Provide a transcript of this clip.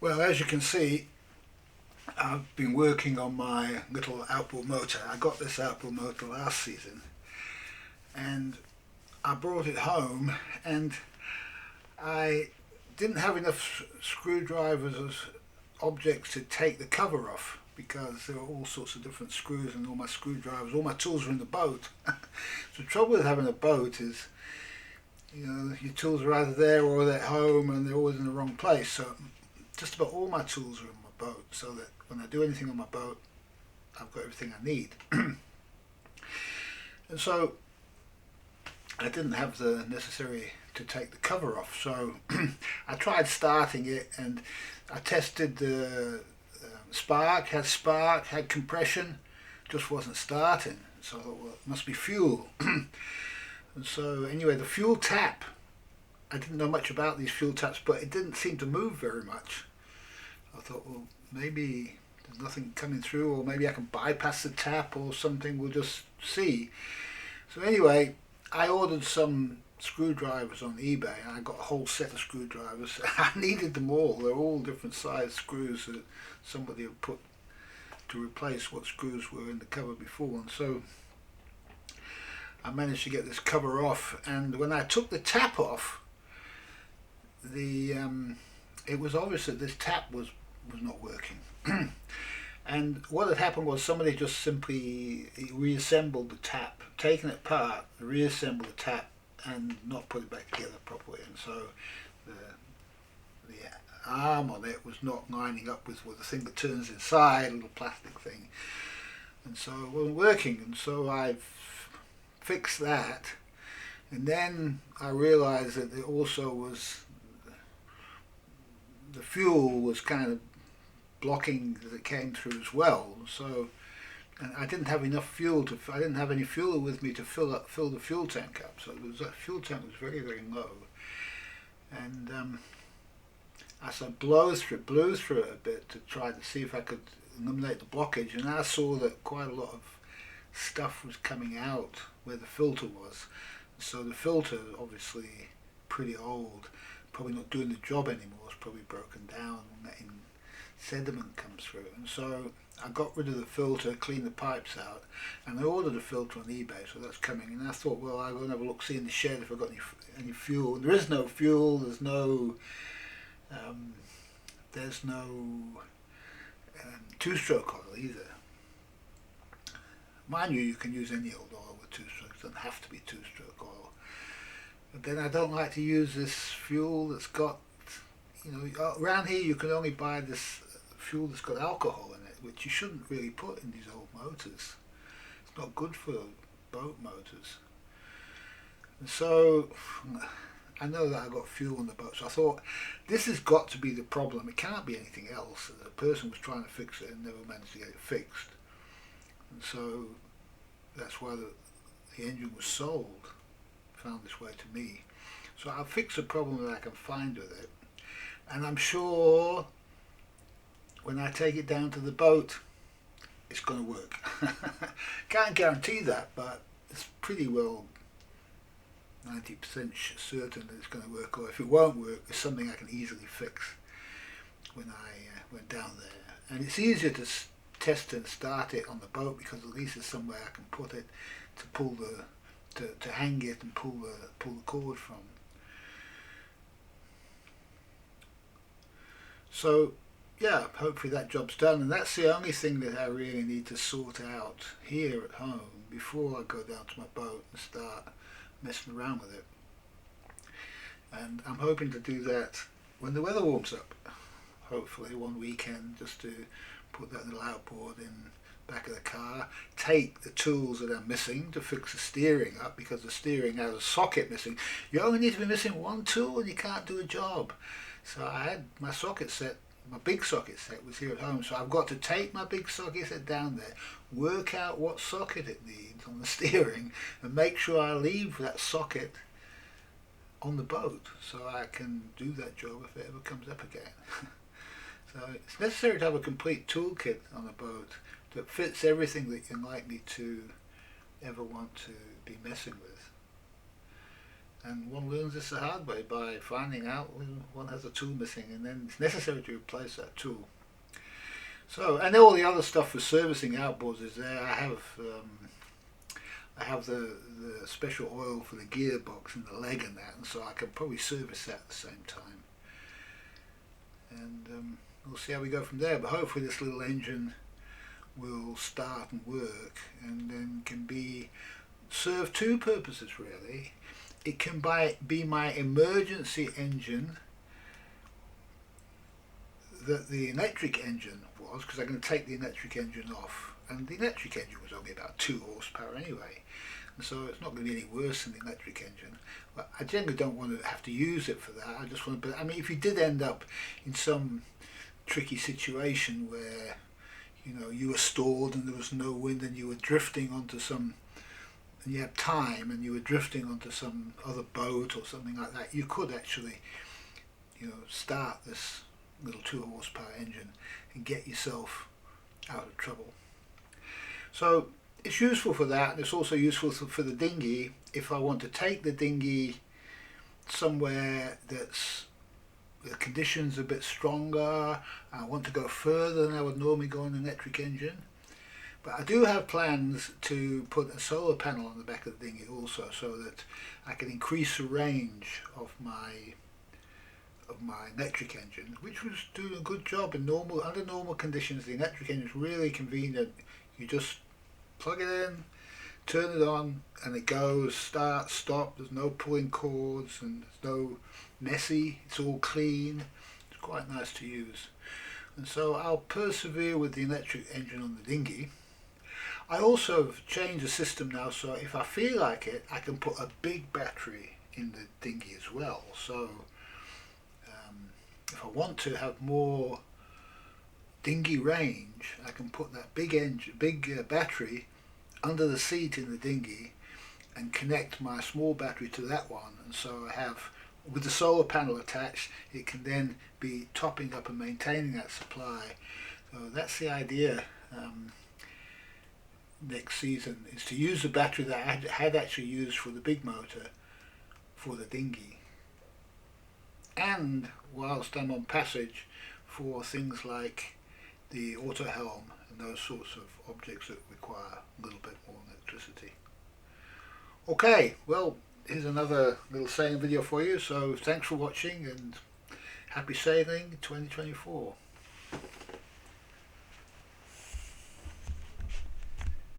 Well, as you can see, I've been working on my little outboard motor. I got this outboard motor last season and I brought it home, and I didn't have enough screwdrivers as objects to take the cover off because there were all sorts of different screws and all my screwdrivers, all my tools were in the boat. So the trouble with having a boat is, your tools are either there or they're at home and they're always in the wrong place. So just about all my tools are in my boat, so that when I do anything on my boat, I've got everything I need. And so I didn't have the necessary to take the cover off. So I tried starting it, and I tested the spark, had compression, just wasn't starting. So I thought, well, it must be fuel. And so anyway, the fuel tap, I didn't know much about these fuel taps, but it didn't seem to move very much. I thought, well, maybe there's nothing coming through, or maybe I can bypass the tap or something, we'll just see. So anyway, I ordered some screwdrivers on eBay, and I got a whole set of screwdrivers. I needed them all. They're all different size screws that somebody had put to replace what screws were in the cover before. And so I managed to get this cover off, and when I took the tap off, it was obvious that this tap was not working. And what had happened was somebody just simply reassembled the tap, taken it apart, reassembled the tap, and not put it back together properly. And so the arm on it was not lining up with the thing that turns inside, a little plastic thing. And so it wasn't working. And so I fixed that. And then I realized that it also was, the fuel was kind of blocking as it came through as well. So, and I didn't have enough fuel I didn't have any fuel with me to fill the fuel tank up. So that fuel tank was very, very low. And as I blew through it a bit to try to see if I could eliminate the blockage, and I saw that quite a lot of stuff was coming out where the filter was. So the filter, obviously pretty old, probably not doing the job anymore, it's probably broken down, letting sediment comes through. And so I got rid of the filter, cleaned the pipes out, and I ordered a filter on eBay, so that's coming. And I thought, well, I'll go and have a look, see in the shed if I've got any fuel. And there is no fuel, there's no two-stroke oil either. Mind you can use any old oil with two-strokes, it doesn't have to be two-stroke oil. But then I don't like to use this fuel that's got, around here you can only buy this fuel that's got alcohol in it, which you shouldn't really put in these old motors. It's not good for boat motors. And so I know that I got fuel in the boat, so I thought, this has got to be the problem. It can't be anything else. The person was trying to fix it and never managed to get it fixed. And so that's why the engine was sold, found its way to me. So I'll fix the problem that I can find with it. And I'm sure when I take it down to the boat, it's going to work. Can't guarantee that, but it's pretty well 90% certain that it's going to work. Or if it won't work, it's something I can easily fix when I went down there. And it's easier to test and start it on the boat because at least there's somewhere I can put it to pull to hang it and pull the cord from. So yeah, hopefully that job's done, and that's the only thing that I really need to sort out here at home before I go down to my boat and start messing around with it. And I'm hoping to do that when the weather warms up, hopefully one weekend, just to put that little outboard in back of the car, take the tools that I'm missing to fix the steering up, because the steering has a socket missing. You only need to be missing one tool and you can't do a job. So I had my socket set, my big socket set was here at home, so I've got to take my big socket set down there, work out what socket it needs on the steering, and make sure I leave that socket on the boat so I can do that job if it ever comes up again. So it's necessary to have a complete toolkit on a boat that fits everything that you're likely to ever want to be messing with. And one learns this the hard way by finding out when one has a tool missing, and then it's necessary to replace that tool. So, and all the other stuff for servicing outboards is there. I have the special oil for the gearbox and the leg and that, and so I can probably service that at the same time. And we'll see how we go from there. But hopefully this little engine will start and work, and then can serve two purposes really. It can be my emergency engine that the electric engine was, because I'm going to take the electric engine off, and the electric engine was only about 2 horsepower anyway, and so it's not going to be any worse than the electric engine. But I generally don't want to have to use it for that. I just want to, but I mean, if you did end up in some tricky situation where, you know, you were stalled and there was no wind and you were drifting onto some, and you had time and you were drifting onto some other boat or something like that, you could actually, you know, start this little 2 horsepower engine and get yourself out of trouble. So it's useful for that, and it's also useful for the dinghy if I want to take the dinghy somewhere that's the conditions a bit stronger. I want to go further than I would normally go on an electric engine. But I do have plans to put a solar panel on the back of the dinghy also, so that I can increase the range of my electric engine, which was doing a good job in under normal conditions. The electric engine is really convenient. You just plug it in, turn it on, and it goes, start, stop. There's no pulling cords, and there's no messy. It's all clean. It's quite nice to use. And so I'll persevere with the electric engine on the dinghy. I also have changed the system now, so if I feel like it, I can put a big battery in the dinghy as well. So if I want to have more dinghy range, I can put that big battery under the seat in the dinghy and connect my small battery to that one, and so I have, with the solar panel attached, it can then be topping up and maintaining that supply. So that's the idea. Next season is to use the battery that I had actually used for the big motor for the dinghy, and whilst I'm on passage, for things like the auto helm and those sorts of objects that require a little bit more electricity. Okay, well, here's another little sailing video for you, so thanks for watching and happy sailing 2024.